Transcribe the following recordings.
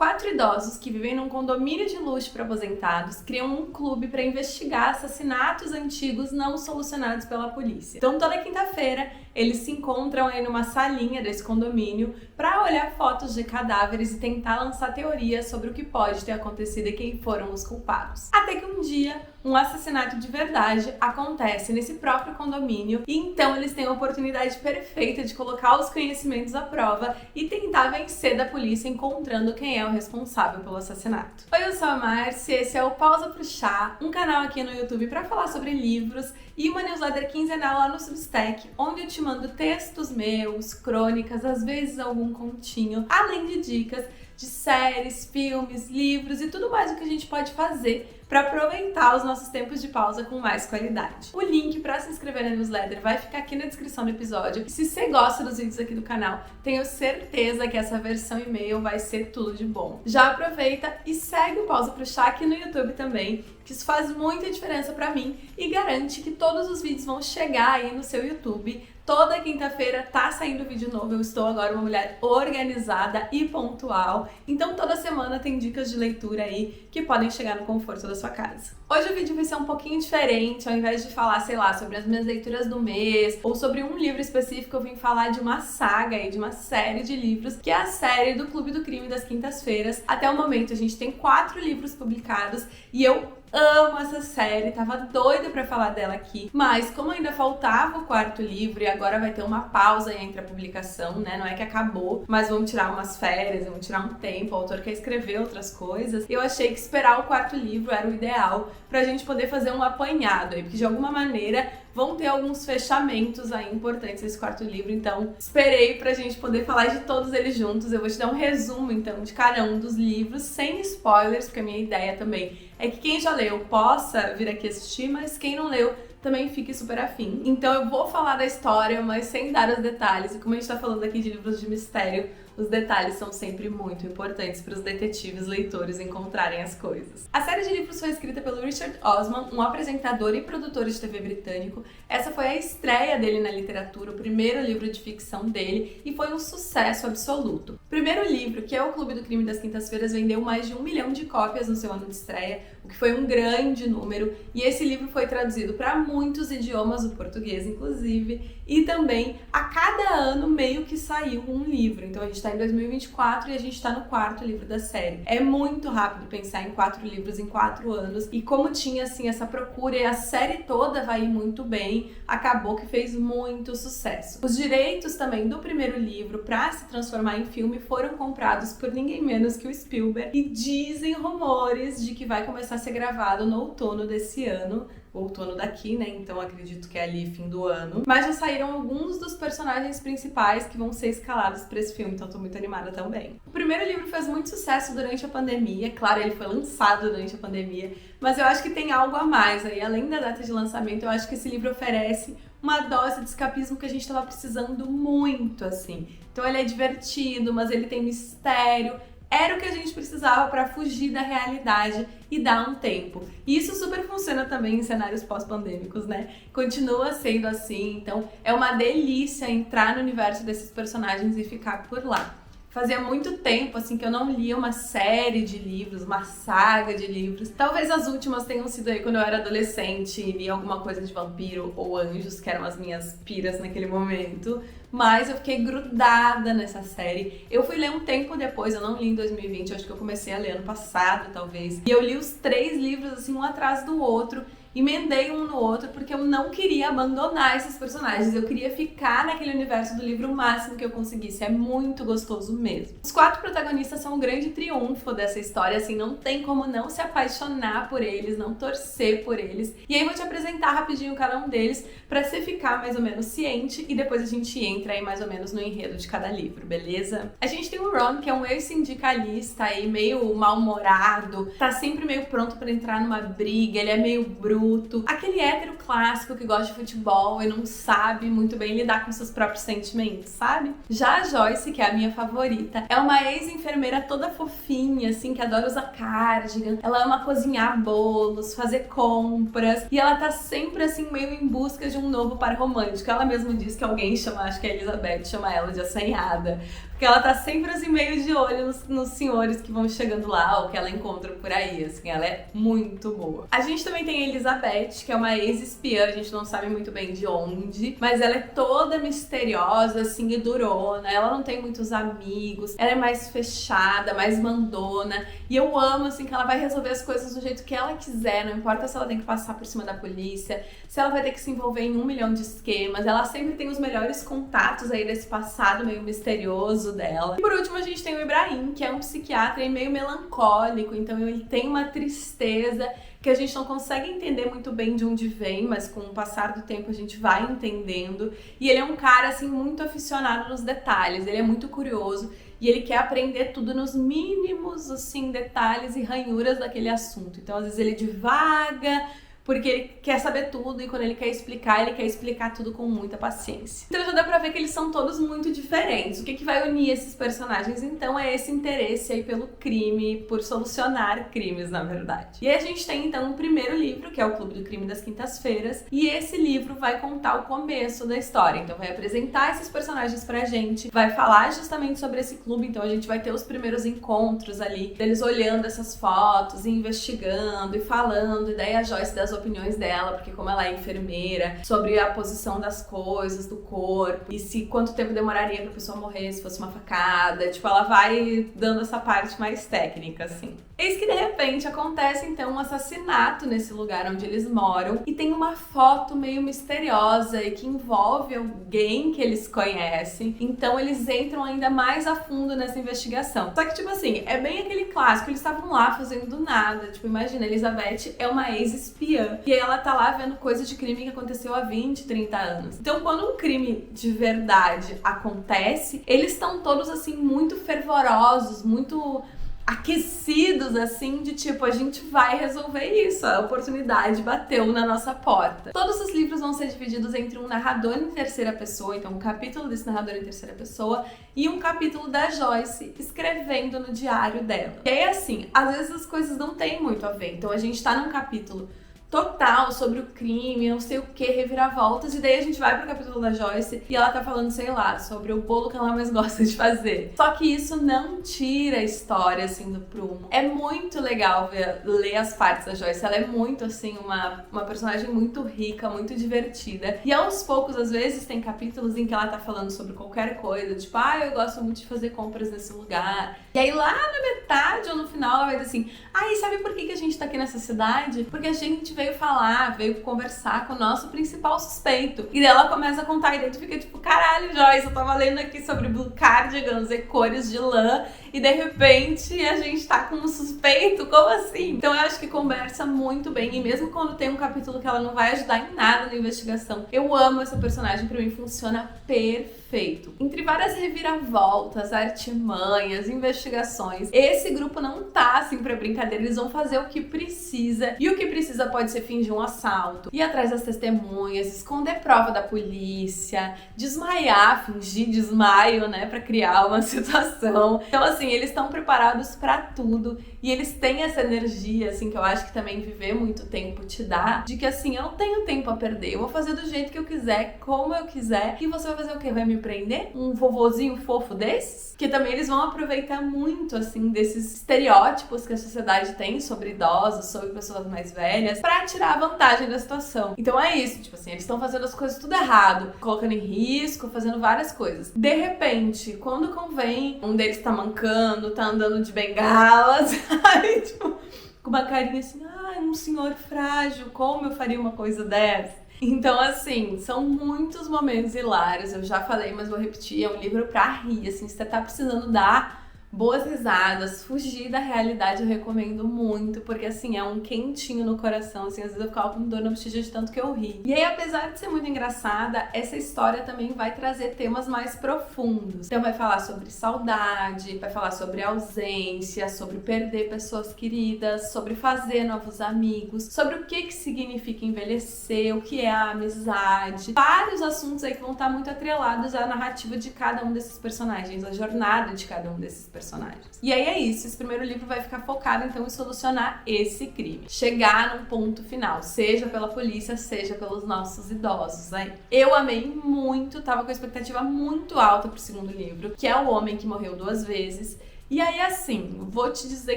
4 idosos que vivem num condomínio de luxo para aposentados criam um clube para investigar assassinatos antigos não solucionados pela polícia. Então, toda quinta-feira, eles se encontram aí numa salinha desse condomínio para olhar fotos de cadáveres e tentar lançar teorias sobre o que pode ter acontecido e quem foram os culpados. Até que um dia, um assassinato de verdade acontece nesse próprio condomínio e então eles têm a oportunidade perfeita de colocar os conhecimentos à prova e tentar vencer da polícia encontrando quem é o responsável pelo assassinato. Oi, eu sou a Marci, esse é o Pausa pro Chá, um canal aqui no YouTube para falar sobre livros e uma newsletter quinzenal lá no Substack, onde eu te mando textos meus, crônicas, às vezes algum continho, além de dicas de séries, filmes, livros e tudo mais o que a gente pode fazer para aproveitar os nossos tempos de pausa com mais qualidade. O link para se inscrever na newsletter vai ficar aqui na descrição do episódio. E se você gosta dos vídeos aqui do canal, tenho certeza que essa versão e-mail vai ser tudo de bom. Já aproveita e segue o Pausa pro Chá aqui no YouTube também, que isso faz muita diferença para mim e garante que todos os vídeos vão chegar aí no seu YouTube. Toda quinta-feira tá saindo vídeo novo, eu estou agora uma mulher organizada e pontual, então toda semana tem dicas de leitura aí que podem chegar no conforto da sua casa. Hoje o vídeo vai ser um pouquinho diferente, ao invés de falar, sei lá, sobre as minhas leituras do mês ou sobre um livro específico, eu vim falar de uma saga aí, de uma série de livros, que é a série do Clube do Crime das Quintas-Feiras. Até o momento a gente tem 4 livros publicados e eu amo essa série, tava doida pra falar dela aqui, mas como ainda faltava o 4º livro e agora vai ter uma pausa entre a publicação, né, não é que acabou, mas vamos tirar umas férias, vamos tirar um tempo, o autor quer escrever outras coisas, eu achei que esperar o 4º livro era o ideal pra gente poder fazer um apanhado aí, porque de alguma maneira vão ter alguns fechamentos aí importantes nesse 4º livro, então esperei pra gente poder falar de todos eles juntos. Eu vou te dar um resumo então de cada um dos livros, sem spoilers, porque a minha ideia também é que quem já leu possa vir aqui assistir, mas quem não leu também fique super afim. Então eu vou falar da história, mas sem dar os detalhes, e como a gente tá falando aqui de livros de mistério, os detalhes são sempre muito importantes para os detetives leitores encontrarem as coisas. A série de livros foi escrita pelo Richard Osman, um apresentador e produtor de TV britânico. Essa foi a estreia dele na literatura, o primeiro livro de ficção dele, e foi um sucesso absoluto. O primeiro livro, que é O Clube do Crime das Quintas-Feiras, vendeu mais de 1 milhão de cópias no seu ano de estreia, o que foi um grande número, e esse livro foi traduzido para muitos idiomas, o português inclusive, e também a cada ano meio que saiu um livro. Então a gente está em 2024 e a gente está no 4º livro da série. É muito rápido pensar em 4 livros em 4 anos, e como tinha assim essa procura e a série toda vai ir muito bem, acabou que fez muito sucesso. Os direitos também do primeiro livro para se transformar em filme foram comprados por ninguém menos que o Spielberg, e dizem rumores de que vai começar a ser gravado no outono desse ano, outono daqui, né? Então acredito que é ali fim do ano. Mas já saíram alguns dos personagens principais que vão ser escalados para esse filme, então tô muito animada também. O primeiro livro fez muito sucesso durante a pandemia, claro, ele foi lançado durante a pandemia, mas eu acho que tem algo a mais aí, além da data de lançamento, eu acho que esse livro oferece uma dose de escapismo que a gente tava precisando muito, assim. Então ele é divertido, mas ele tem mistério. Era o que a gente precisava para fugir da realidade e dar um tempo. E isso super funciona também em cenários pós-pandêmicos, né? Continua sendo assim, então é uma delícia entrar no universo desses personagens e ficar por lá. Fazia muito tempo, assim, que eu não lia uma série de livros, uma saga de livros. Talvez as últimas tenham sido aí quando eu era adolescente e lia alguma coisa de vampiro ou anjos, que eram as minhas piras naquele momento. Mas eu fiquei grudada nessa série. Eu fui ler um tempo depois, eu não li em 2020, eu acho que eu comecei a ler ano passado, talvez. E eu li os 3 livros, assim, um atrás do outro. Emendei um no outro porque eu não queria abandonar esses personagens, eu queria ficar naquele universo do livro o máximo que eu conseguisse, é muito gostoso mesmo. Os 4 protagonistas são um grande triunfo dessa história, assim, não tem como não se apaixonar por eles, não torcer por eles. E aí eu vou te apresentar rapidinho cada um deles pra você ficar mais ou menos ciente e depois a gente entra aí mais ou menos no enredo de cada livro, beleza? A gente tem o Ron, que é um ex-sindicalista aí, meio mal-humorado, tá sempre meio pronto pra entrar numa briga, ele é meio bruto, aquele hétero clássico que gosta de futebol e não sabe muito bem lidar com seus próprios sentimentos, sabe? Já a Joyce, que é a minha favorita, é uma ex-enfermeira toda fofinha, assim, que adora usar cardigan, ela ama cozinhar bolos, fazer compras, e ela tá sempre, assim, meio em busca de um novo par romântico. Ela mesma diz que alguém chama, acho que a Elizabeth chama ela de assanhada, Porque ela tá sempre assim meio de olho nos senhores que vão chegando lá ou que ela encontra por aí, assim, ela é muito boa. A gente também tem a Elizabeth, que é uma ex-espiã, a gente não sabe muito bem de onde, mas ela é toda misteriosa, assim, e durona, ela não tem muitos amigos, ela é mais fechada, mais mandona, e eu amo, assim, que ela vai resolver as coisas do jeito que ela quiser, não importa se ela tem que passar por cima da polícia, se ela vai ter que se envolver em 1 milhão de esquemas, ela sempre tem os melhores contatos aí desse passado meio misterioso dela. E por último a gente tem o Ibrahim, que é um psiquiatra e meio melancólico, então ele tem uma tristeza que a gente não consegue entender muito bem de onde vem, mas com o passar do tempo a gente vai entendendo. E ele é um cara, assim, muito aficionado nos detalhes, ele é muito curioso e ele quer aprender tudo nos mínimos, assim, detalhes e ranhuras daquele assunto. Então, às vezes ele divaga, porque ele quer saber tudo e quando ele quer explicar tudo com muita paciência. Então já dá pra ver que eles são todos muito diferentes. O que vai unir esses personagens, então, é esse interesse aí pelo crime, por solucionar crimes, na verdade. E aí a gente tem, então, o primeiro livro, que é o Clube do Crime das Quintas-Feiras, e esse livro vai contar o começo da história. Então vai apresentar esses personagens pra gente, vai falar justamente sobre esse clube, então a gente vai ter os primeiros encontros ali, deles olhando essas fotos, e investigando, e falando, e daí a Joyce das opiniões dela, porque como ela é enfermeira, sobre a posição das coisas, do corpo, e se quanto tempo demoraria pra pessoa morrer se fosse uma facada, tipo, ela vai dando essa parte mais técnica, assim. Eis que de repente acontece então um assassinato nesse lugar onde eles moram e tem uma foto meio misteriosa e que envolve alguém que eles conhecem, então eles entram ainda mais a fundo nessa investigação. Só que, tipo assim, é bem aquele clássico, eles estavam lá fazendo do nada, tipo, imagina, Elizabeth é uma ex-espiã e ela tá lá vendo coisa de crime que aconteceu há 20, 30 anos. Então, quando um crime de verdade acontece, eles estão todos, assim, muito fervorosos, muito aquecidos, assim, de tipo, a gente vai resolver isso, a oportunidade bateu na nossa porta. Todos os livros vão ser divididos entre um narrador em terceira pessoa, então um capítulo desse narrador em terceira pessoa e um capítulo da Joyce escrevendo no diário dela. E aí, assim, às vezes as coisas não têm muito a ver, então a gente tá num capítulo total sobre o crime, não sei o que, reviravoltas, e daí a gente vai pro capítulo da Joyce e ela tá falando, sei lá, sobre o bolo que ela mais gosta de fazer. Só que isso não tira a história, assim, do prumo. É muito legal ler as partes da Joyce, ela é muito, assim, uma personagem muito rica, muito divertida. E aos poucos, às vezes, tem capítulos em que ela tá falando sobre qualquer coisa, tipo, eu gosto muito de fazer compras nesse lugar. E aí lá na metade ou no final ela vai dizer assim, e sabe por que a gente tá aqui nessa cidade? Porque a gente veio conversar com o nosso principal suspeito. E daí ela começa a contar e daí tu fica tipo, caralho, Joyce, eu tava lendo aqui sobre blue cardigans e cores de lã e de repente a gente tá com um suspeito, como assim? Então eu acho que conversa muito bem e mesmo quando tem um capítulo que ela não vai ajudar em nada na investigação, eu amo essa personagem, pra mim funciona perfeito. Entre várias reviravoltas, artimanhas, investigações, esse grupo não tá assim pra brincadeira, eles vão fazer o que precisa e o que precisa pode ser fingir um assalto, ir atrás das testemunhas, esconder prova da polícia, desmaiar, fingir desmaio, né, pra criar uma situação. Então assim, eles estão preparados pra tudo e eles têm essa energia, assim, que eu acho que também viver muito tempo te dá, de que assim, eu não tenho tempo a perder, eu vou fazer do jeito que eu quiser, como eu quiser, e você vai fazer o quê? Vai me prender? Um vovozinho fofo desses? Que também eles vão aproveitar muito, assim, desses estereótipos que a sociedade tem sobre idosos, sobre pessoas mais velhas, pra tirar a vantagem da situação. Então é isso, tipo assim, eles estão fazendo as coisas tudo errado, colocando em risco, fazendo várias coisas. De repente, quando convém, um deles tá mancando, tá andando de bengalas, aí, tipo, com uma carinha assim, um senhor frágil, como eu faria uma coisa dessa? Então, assim, são muitos momentos hilários, eu já falei, mas vou repetir, é um livro pra rir, assim, se você tá precisando dar boas risadas, fugir da realidade, eu recomendo muito, porque assim, é um quentinho no coração, assim, às vezes eu ficava com dor na bochecha de tanto que eu ri. E aí, apesar de ser muito engraçada, essa história também vai trazer temas mais profundos. Então vai falar sobre saudade, vai falar sobre ausência, sobre perder pessoas queridas, sobre fazer novos amigos, sobre o que significa envelhecer, o que é a amizade, vários assuntos aí que vão estar muito atrelados à narrativa de cada um desses personagens, à jornada de cada um desses personagens. personagens. E aí é isso, esse primeiro livro vai ficar focado então em solucionar esse crime. Chegar num ponto final, seja pela polícia, seja pelos nossos idosos, né? Eu amei muito, tava com a expectativa muito alta pro segundo livro, que é O Homem que Morreu Duas Vezes. E aí assim, vou te dizer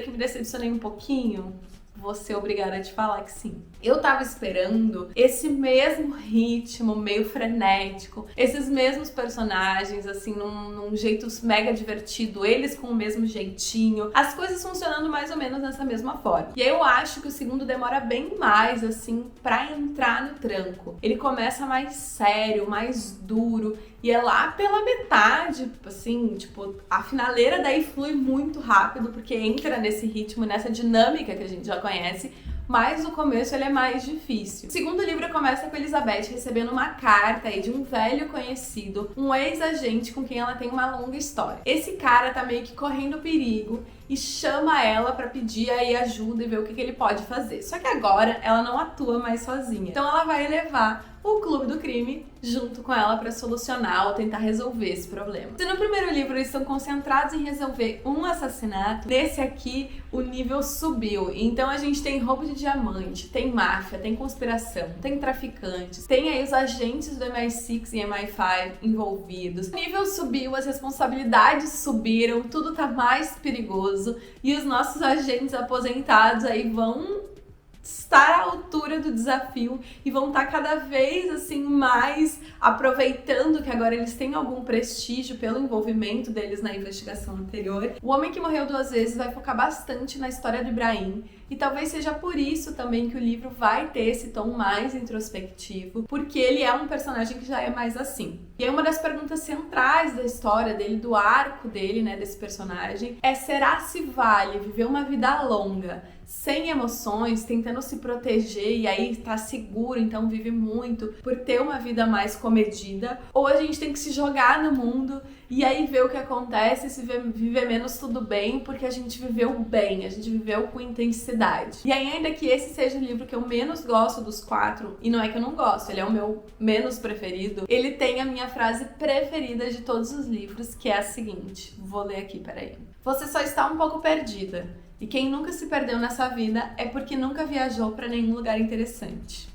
que me decepcionei um pouquinho. Vou ser obrigada a te falar que sim. Eu tava esperando esse mesmo ritmo meio frenético, esses mesmos personagens, assim, num jeito mega divertido, eles com o mesmo jeitinho, as coisas funcionando mais ou menos nessa mesma forma. E aí eu acho que o segundo demora bem mais, assim, pra entrar no tranco. Ele começa mais sério, mais duro, e é lá pela metade, assim, tipo, a finaleira daí flui muito rápido, porque entra nesse ritmo, nessa dinâmica que a gente já conhece, mas o começo ele é mais difícil. O segundo livro começa com Elizabeth recebendo uma carta aí de um velho conhecido, um ex-agente com quem ela tem uma longa história. Esse cara tá meio que correndo perigo e chama ela pra pedir aí ajuda e ver o que ele pode fazer. Só que agora ela não atua mais sozinha. Então ela vai levar o Clube do Crime junto com ela pra solucionar ou tentar resolver esse problema. Se no primeiro livro eles estão concentrados em resolver um assassinato, nesse aqui o nível subiu. Então a gente tem roubo de diamante, tem máfia, tem conspiração, tem traficantes, tem aí os agentes do MI6 e MI5 envolvidos. O nível subiu, as responsabilidades subiram, tudo tá mais perigoso e os nossos agentes aposentados aí vão estar à altura do desafio e vão estar cada vez assim mais aproveitando que agora eles têm algum prestígio pelo envolvimento deles na investigação anterior. O Homem que Morreu Duas Vezes vai focar bastante na história do Ibrahim e talvez seja por isso também que o livro vai ter esse tom mais introspectivo, porque ele é um personagem que já é mais assim. E aí uma das perguntas centrais da história dele, do arco dele, né, desse personagem, é: será se vale viver uma vida longa, sem emoções, tentando se proteger e aí tá seguro, então vive muito por ter uma vida mais comedida, ou a gente tem que se jogar no mundo e aí ver o que acontece, se viver menos tudo bem, porque a gente viveu bem, a gente viveu com intensidade. E aí, ainda que esse seja o livro que eu menos gosto dos quatro, e não é que eu não gosto, ele é o meu menos preferido, ele tem a minha frase preferida de todos os livros, que é a seguinte, vou ler aqui, peraí. Você só está um pouco perdida. E quem nunca se perdeu nessa vida é porque nunca viajou pra nenhum lugar interessante.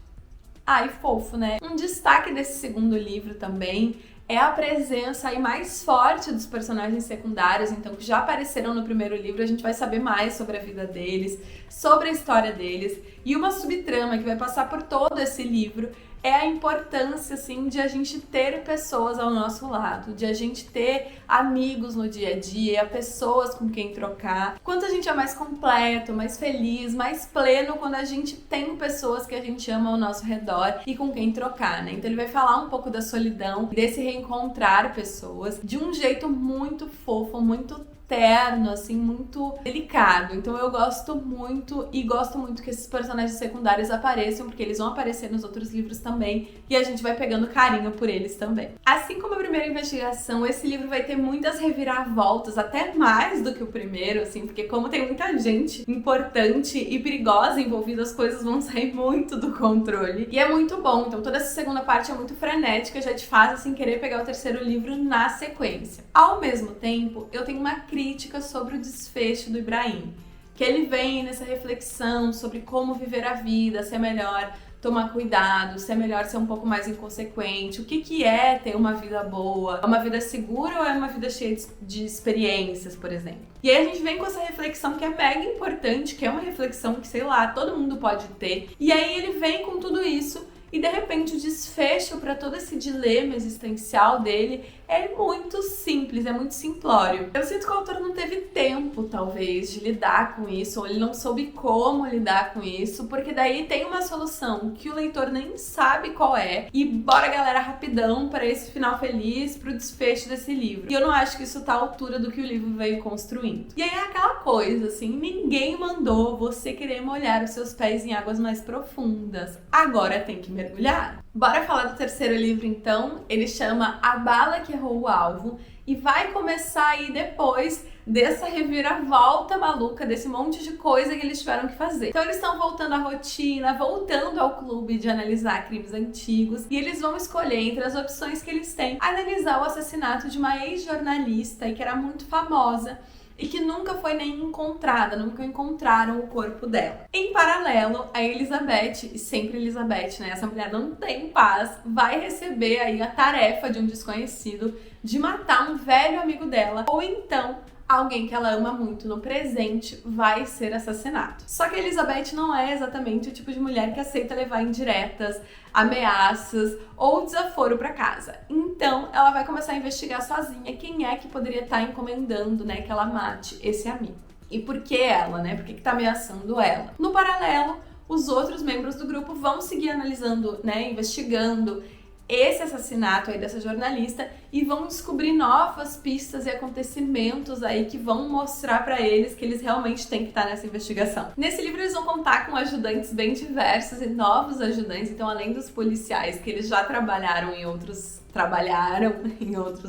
Ai, fofo, né? Um destaque desse segundo livro também é a presença aí mais forte dos personagens secundários, então, que já apareceram no primeiro livro. A gente vai saber mais sobre a vida deles, sobre a história deles, e uma subtrama que vai passar por todo esse livro é a importância, assim, de a gente ter pessoas ao nosso lado, de a gente ter amigos no dia a dia, pessoas com quem trocar. Quanto a gente é mais completo, mais feliz, mais pleno quando a gente tem pessoas que a gente ama ao nosso redor e com quem trocar, né? Então ele vai falar um pouco da solidão, desse reencontrar pessoas de um jeito muito fofo, muito terno, assim, muito delicado. Então eu gosto muito e gosto muito que esses personagens secundários apareçam, porque eles vão aparecer nos outros livros também e a gente vai pegando carinho por eles também. Assim como a primeira investigação, esse livro vai ter muitas reviravoltas, até mais do que o primeiro, assim, porque como tem muita gente importante e perigosa envolvida, as coisas vão sair muito do controle. E é muito bom, então toda essa segunda parte é muito frenética, já te faz, assim, querer pegar o terceiro livro na sequência. Ao mesmo tempo, eu tenho uma crítica sobre o desfecho do Ibrahim, que ele vem nessa reflexão sobre como viver a vida, se é melhor tomar cuidado, se é melhor ser um pouco mais inconsequente, o que é ter uma vida boa, uma vida segura ou é uma vida cheia de experiências, por exemplo. E aí a gente vem com essa reflexão que é mega importante, que é uma reflexão que, sei lá, todo mundo pode ter, e aí ele vem com tudo isso e de repente o desfecho para todo esse dilema existencial dele é muito simples, é muito simplório. Eu sinto que o autor não teve tempo, talvez, de lidar com isso, ou ele não soube como lidar com isso, porque daí tem uma solução que o leitor nem sabe qual é, e bora galera, rapidão para esse final feliz, pro desfecho desse livro. E eu não acho que isso tá à altura do que o livro veio construindo. E aí é aquela coisa, assim, ninguém mandou você querer molhar os seus pés em águas mais profundas. Agora tem que mergulhar. Bora falar do terceiro livro, então. Ele chama A Bala que Errou o Alvo e vai começar aí depois dessa reviravolta maluca, desse monte de coisa que eles tiveram que fazer. Então eles estão voltando à rotina, voltando ao clube de analisar crimes antigos e eles vão escolher entre as opções que eles têm analisar o assassinato de uma ex-jornalista e que era muito famosa e que nunca foi nem encontrada, nunca encontraram o corpo dela. Em paralelo, a Elizabeth, e sempre Elizabeth, né? Essa mulher não tem paz, vai receber aí a tarefa de um desconhecido de matar um velho amigo dela, ou então alguém que ela ama muito no presente vai ser assassinado. Só que a Elizabeth não é exatamente o tipo de mulher que aceita levar indiretas, ameaças ou desaforo para casa. Então, ela vai começar a investigar sozinha quem é que poderia estar encomendando, né, que ela mate esse amigo. E por que ela, né? Por que tá ameaçando ela? No paralelo, os outros membros do grupo vão seguir analisando, né, investigando esse assassinato aí dessa jornalista e vão descobrir novas pistas e acontecimentos aí que vão mostrar pra eles que eles realmente têm que estar nessa investigação. Nesse livro eles vão contar com ajudantes bem diversos e novos ajudantes, então além dos policiais que eles já trabalharam em outros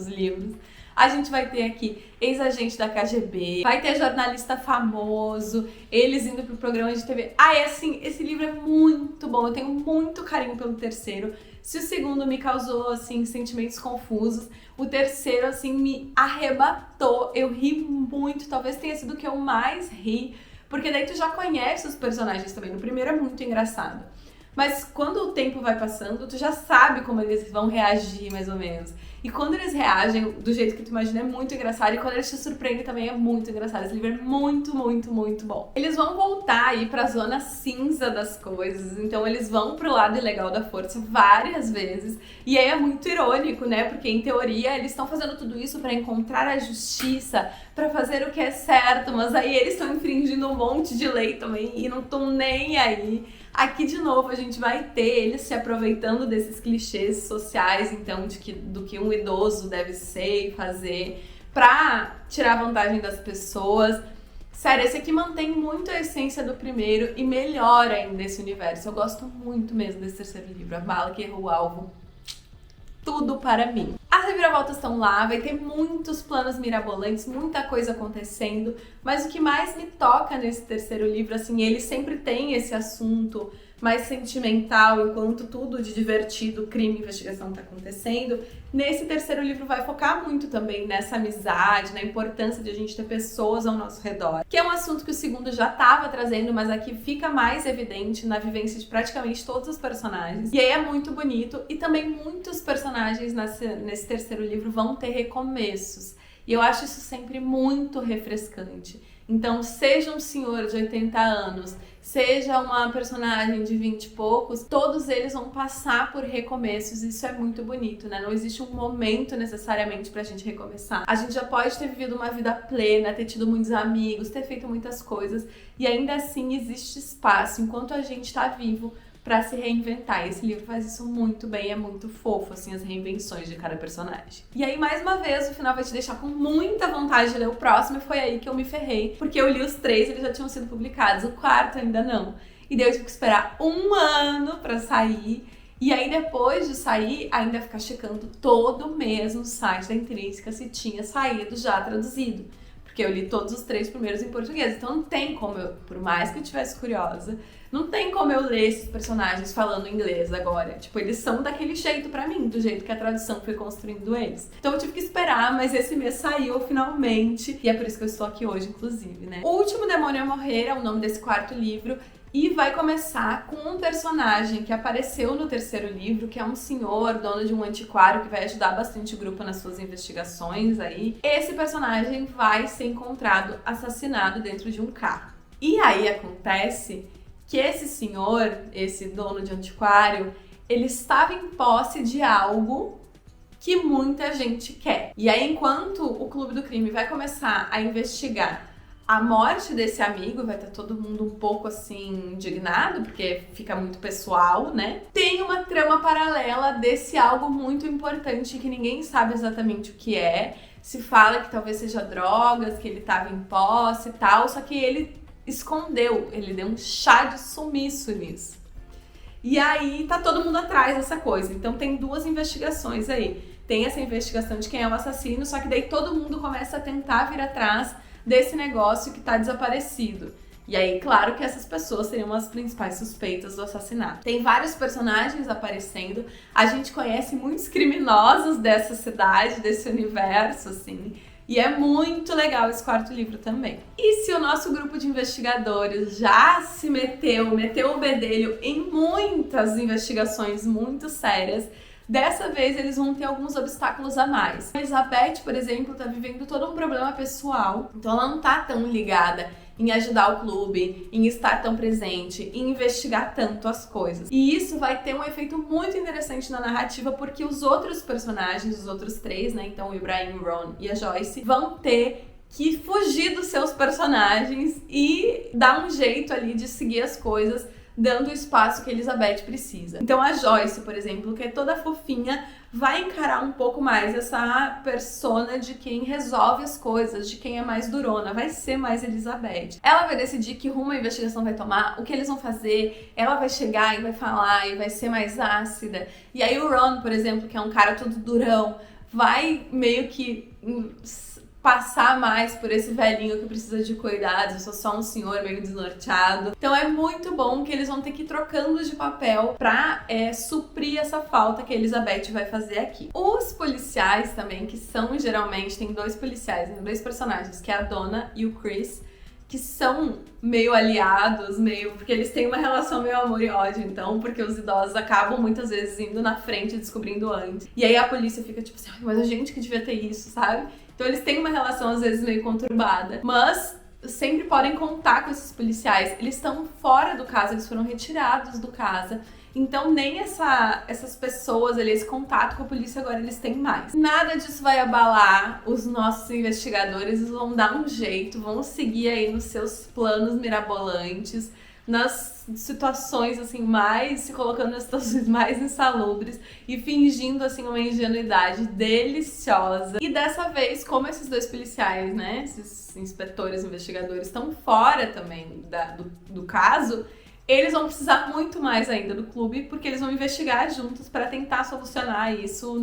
livros, a gente vai ter aqui ex-agente da KGB, vai ter jornalista famoso, eles indo pro programa de TV. Assim, esse livro é muito bom, eu tenho muito carinho pelo terceiro. Se o segundo me causou, assim, sentimentos confusos, o terceiro, assim, me arrebatou. Eu ri muito, talvez tenha sido o que eu mais ri, porque daí tu já conhece os personagens também. No primeiro é muito engraçado. Mas quando o tempo vai passando, tu já sabe como eles vão reagir, mais ou menos. E quando eles reagem do jeito que tu imagina é muito engraçado, e quando eles te surpreendem também é muito engraçado. Esse livro é muito, muito, muito bom. Eles vão voltar aí pra zona cinza das coisas, então eles vão pro lado ilegal da força várias vezes. E aí é muito irônico, né? Porque em teoria eles estão fazendo tudo isso pra encontrar a justiça, pra fazer o que é certo, mas aí eles estão infringindo um monte de lei também e não estão nem aí. Aqui, de novo, a gente vai ter eles se aproveitando desses clichês sociais, então, do que um idoso deve ser e fazer pra tirar vantagem das pessoas. Sério, esse aqui mantém muito a essência do primeiro e melhora ainda esse universo. Eu gosto muito mesmo desse terceiro livro, A Bala que Errou o Alvo. Tudo para mim. As reviravoltas estão lá, vai ter muitos planos mirabolantes, muita coisa acontecendo, mas o que mais me toca nesse terceiro livro, assim, ele sempre tem esse assunto mais sentimental, enquanto tudo de divertido, crime e investigação tá acontecendo. Nesse terceiro livro vai focar muito também nessa amizade, na importância de a gente ter pessoas ao nosso redor, que é um assunto que o segundo já estava trazendo, mas aqui fica mais evidente na vivência de praticamente todos os personagens. E aí é muito bonito, e também muitos personagens nesse terceiro livro vão ter recomeços. E eu acho isso sempre muito refrescante. Então, seja um senhor de 80 anos, seja uma personagem de 20 e poucos, todos eles vão passar por recomeços. Isso é muito bonito, né? Não existe um momento necessariamente pra gente recomeçar. A gente já pode ter vivido uma vida plena, ter tido muitos amigos, ter feito muitas coisas, e ainda assim existe espaço, enquanto a gente tá vivo, pra se reinventar. E esse livro faz isso muito bem, é muito fofo, assim, as reinvenções de cada personagem. E aí, mais uma vez, o final vai te deixar com muita vontade de ler o próximo, e foi aí que eu me ferrei, porque eu li os 3, eles já tinham sido publicados, o 4º ainda não. E daí eu tive que esperar 1 ano pra sair, e aí depois de sair, ainda ficar checando todo mês no site da Intrínseca se tinha saído já traduzido. Porque eu li todos os 3 primeiros em português, então não tem como eu, por mais que eu tivesse curiosa, não tem como eu ler esses personagens falando inglês agora. Tipo, eles são daquele jeito pra mim, do jeito que a tradução foi construindo eles. Então eu tive que esperar, mas esse mês saiu finalmente, e é por isso que eu estou aqui hoje, inclusive, né? O Último Demônio a Morrer é o nome desse 4º livro, e vai começar com um personagem que apareceu no terceiro livro, que é um senhor, dono de um antiquário, que vai ajudar bastante o grupo nas suas investigações aí. Esse personagem vai ser encontrado assassinado dentro de um carro. E aí acontece que esse senhor, esse dono de antiquário, ele estava em posse de algo que muita gente quer. E aí, enquanto o Clube do Crime vai começar a investigar a morte desse amigo, vai estar todo mundo um pouco assim indignado, porque fica muito pessoal, né? Tem uma trama paralela desse algo muito importante que ninguém sabe exatamente o que é. Se fala que talvez seja drogas, que ele estava em posse e tal, só que ele escondeu, ele deu um chá de sumiço nisso. E aí tá todo mundo atrás dessa coisa. Então tem 2 investigações aí. Tem essa investigação de quem é o assassino, só que daí todo mundo começa a tentar vir atrás desse negócio que tá desaparecido. E aí, claro que essas pessoas seriam as principais suspeitas do assassinato. Tem vários personagens aparecendo, a gente conhece muitos criminosos dessa cidade, desse universo, assim. E é muito legal esse quarto livro também. E se o nosso grupo de investigadores já se meteu o bedelho em muitas investigações muito sérias, dessa vez eles vão ter alguns obstáculos a mais. A Elizabeth, por exemplo, tá vivendo todo um problema pessoal, então ela não tá tão ligada em ajudar o clube, em estar tão presente, em investigar tanto as coisas. E isso vai ter um efeito muito interessante na narrativa, porque os outros personagens, os outros três, né, então o Ibrahim, o Ron e a Joyce, vão ter que fugir dos seus personagens e dar um jeito ali de seguir as coisas, dando o espaço que a Elizabeth precisa. Então a Joyce, por exemplo, que é toda fofinha, vai encarar um pouco mais essa persona de quem resolve as coisas, de quem é mais durona, vai ser mais Elizabeth. Ela vai decidir que rumo a investigação vai tomar, o que eles vão fazer, ela vai chegar e vai falar e vai ser mais ácida. E aí o Ron, por exemplo, que é um cara todo durão, vai meio que passar mais por esse velhinho que precisa de cuidados, eu sou só um senhor meio desnorteado. Então é muito bom que eles vão ter que ir trocando de papel pra suprir essa falta que a Elizabeth vai fazer aqui. Os policiais também, que são geralmente, tem dois policiais, né, dois personagens, que é a Donna e o Chris, que são meio aliados, porque eles têm uma relação meio amor e ódio, então, porque os idosos acabam muitas vezes indo na frente e descobrindo antes. E aí a polícia fica tipo assim, mas a gente que devia ter isso, sabe? Então eles têm uma relação às vezes meio conturbada, mas sempre podem contar com esses policiais. Eles estão fora do caso, eles foram retirados do caso. Então nem essas pessoas ali, esse contato com a polícia agora eles têm mais. Nada disso vai abalar os nossos investigadores, eles vão dar um jeito, vão seguir aí nos seus planos mirabolantes, nas situações assim se colocando nas situações mais insalubres e fingindo assim uma ingenuidade deliciosa. E dessa vez, como esses dois policiais, né, esses inspetores, investigadores estão fora também do caso, eles vão precisar muito mais ainda do clube, porque eles vão investigar juntos para tentar solucionar isso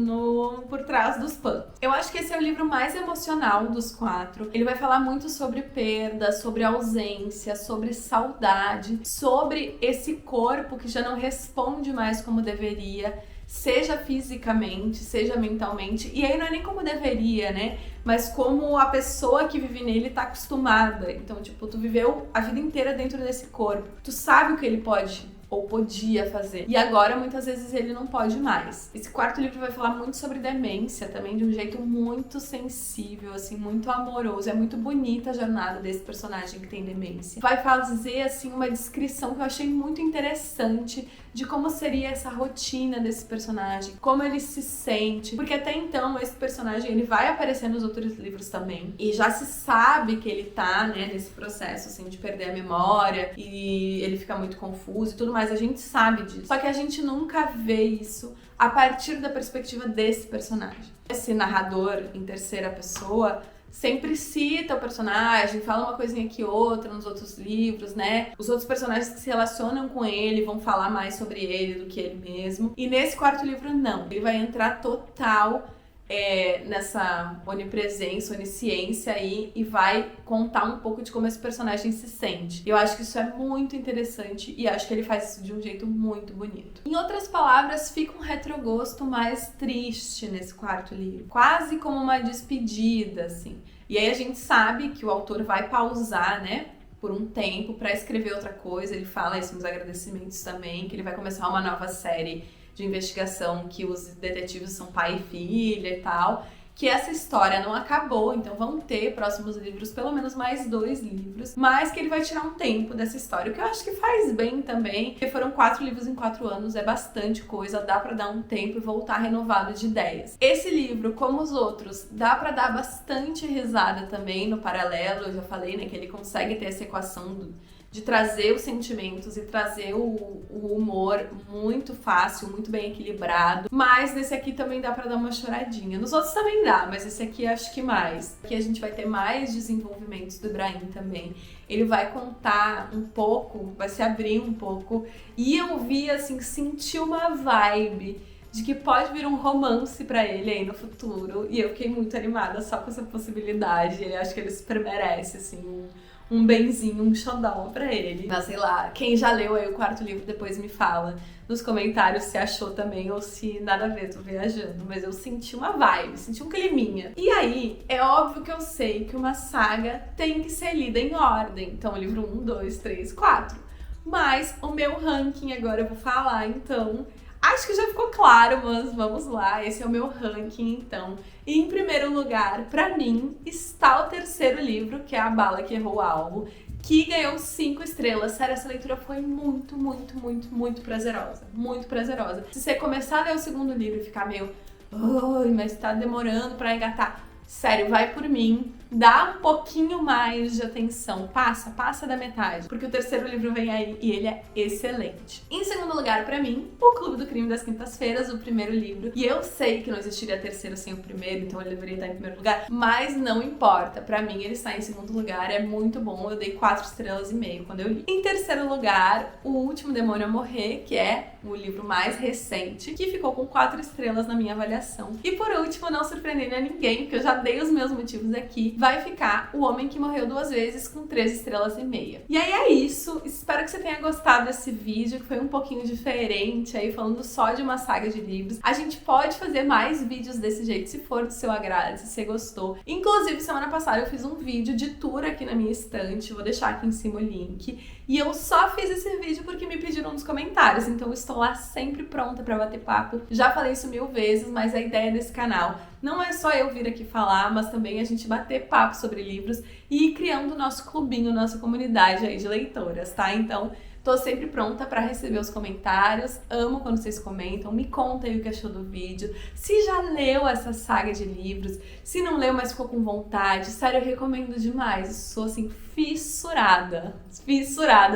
por trás dos panos. Eu acho que esse é o livro mais emocional dos quatro. Ele vai falar muito sobre perda, sobre ausência, sobre saudade, sobre esse corpo que já não responde mais como deveria, seja fisicamente, seja mentalmente, e aí não é nem como deveria, né? Mas como a pessoa que vive nele tá acostumada. Então, tipo, tu viveu a vida inteira dentro desse corpo. Tu sabe o que ele pode ou podia fazer. E agora, muitas vezes, ele não pode mais. Esse quarto livro vai falar muito sobre demência também, de um jeito muito sensível, assim, muito amoroso. É muito bonita a jornada desse personagem que tem demência. Vai fazer, assim, uma descrição que eu achei muito interessante de como seria essa rotina desse personagem, como ele se sente. Porque até então, esse personagem, ele vai aparecer nos outros livros também. E já se sabe que ele tá, né, nesse processo, assim, de perder a memória. E ele fica muito confuso e tudo mais. A gente sabe disso. Só que a gente nunca vê isso a partir da perspectiva desse personagem. Esse narrador em terceira pessoa sempre cita o personagem, fala uma coisinha aqui outra nos outros livros, né? Os outros personagens que se relacionam com ele vão falar mais sobre ele do que ele mesmo. E nesse quarto livro, não. Ele vai entrar total nessa onipresença, onisciência aí, e vai contar um pouco de como esse personagem se sente. Eu acho que isso é muito interessante e acho que ele faz isso de um jeito muito bonito. Em outras palavras, fica um retrogosto mais triste nesse quarto livro, quase como uma despedida, assim. E aí a gente sabe que o autor vai pausar, né, por um tempo para escrever outra coisa. Ele fala isso nos agradecimentos também, que ele vai começar uma nova série de investigação, que os detetives são pai e filha e tal, que essa história não acabou, então vão ter próximos livros, pelo menos mais 2 livros, mas que ele vai tirar um tempo dessa história, o que eu acho que faz bem também, porque foram 4 livros em 4 anos, é bastante coisa, dá pra dar um tempo e voltar renovado de ideias. Esse livro, como os outros, dá pra dar bastante risada também no paralelo, eu já falei, né, que ele consegue ter essa equação de trazer os sentimentos e trazer o humor muito fácil, muito bem equilibrado. Mas nesse aqui também dá pra dar uma choradinha. Nos outros também dá, mas esse aqui acho que mais. Aqui a gente vai ter mais desenvolvimentos do Ibrahim também. Ele vai contar um pouco, vai se abrir um pouco. E eu vi, assim, senti uma vibe de que pode vir um romance pra ele aí no futuro. E eu fiquei muito animada só com essa possibilidade. Eu acho que ele super merece, assim, um benzinho, um xodó pra ele. Mas sei lá, quem já leu aí o quarto livro depois me fala nos comentários se achou também ou se nada a ver, tô viajando. Mas eu senti uma vibe, senti um climinha. E aí, é óbvio que eu sei que uma saga tem que ser lida em ordem. Então, o livro 1, 2, 3, 4. Mas o meu ranking agora eu vou falar, então... Acho que já ficou claro, mas vamos lá. Esse é o meu ranking, então. E em primeiro lugar, pra mim, está o terceiro livro, que é A Bala que Errou o Alvo, que ganhou 5 estrelas. Sério, essa leitura foi muito prazerosa. Muito prazerosa. Se você começar a ler o segundo livro e ficar meio... Ai, mas tá demorando pra engatar. Sério, vai por mim. Dá um pouquinho mais de atenção. Passa da metade. Porque o terceiro livro vem aí e ele é excelente. Em segundo lugar, pra mim, O Clube do Crime das Quintas-Feiras, o primeiro livro. E eu sei que não existiria terceiro sem o primeiro, então ele deveria estar em primeiro lugar. Mas não importa. Pra mim, ele está em segundo lugar. É muito bom. Eu dei 4 estrelas e meio quando eu li. Em terceiro lugar, O Último Demônio a Morrer, que é o livro mais recente, que ficou com 4 estrelas na minha avaliação. E por último, não surpreendendo a ninguém, porque eu já dei os meus motivos aqui, vai ficar O Homem que Morreu Duas Vezes com 3 estrelas e meia. E aí é isso, espero que você tenha gostado desse vídeo, que foi um pouquinho diferente aí, falando só de uma saga de livros. A gente pode fazer mais vídeos desse jeito, se for do seu agrado, se você gostou. Inclusive, semana passada eu fiz um vídeo de tour aqui na minha estante, vou deixar aqui em cima o link. E eu só fiz esse vídeo porque me pediram nos comentários, então eu estou lá sempre pronta pra bater papo. Já falei isso 1000 vezes, mas a ideia desse canal não é só eu vir aqui falar, mas também a gente bater papo sobre livros e ir criando o nosso clubinho, nossa comunidade aí de leitoras, tá? Então, tô sempre pronta pra receber os comentários, amo quando vocês comentam, me conta aí o que achou do vídeo, se já leu essa saga de livros, se não leu, mas ficou com vontade, sério, eu recomendo demais, eu sou assim, fissurada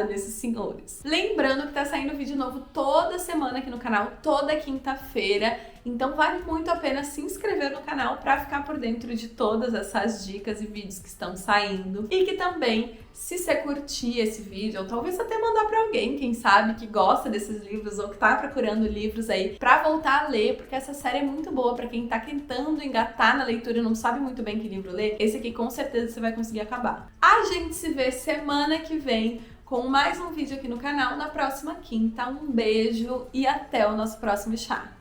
nesses senhores. Lembrando que tá saindo vídeo novo toda semana aqui no canal, toda quinta-feira, então vale muito a pena se inscrever no canal pra ficar por dentro de todas essas dicas e vídeos que estão saindo. E que também, se você curtir esse vídeo, ou talvez até mandar pra alguém, quem sabe, que gosta desses livros ou que tá procurando livros aí pra voltar a ler, porque essa série é muito boa pra quem tá tentando engatar na leitura e não sabe muito bem que livro ler, esse aqui com certeza você vai conseguir acabar. A gente se vê semana que vem com mais um vídeo aqui no canal na próxima quinta. Um beijo e até o nosso próximo chá.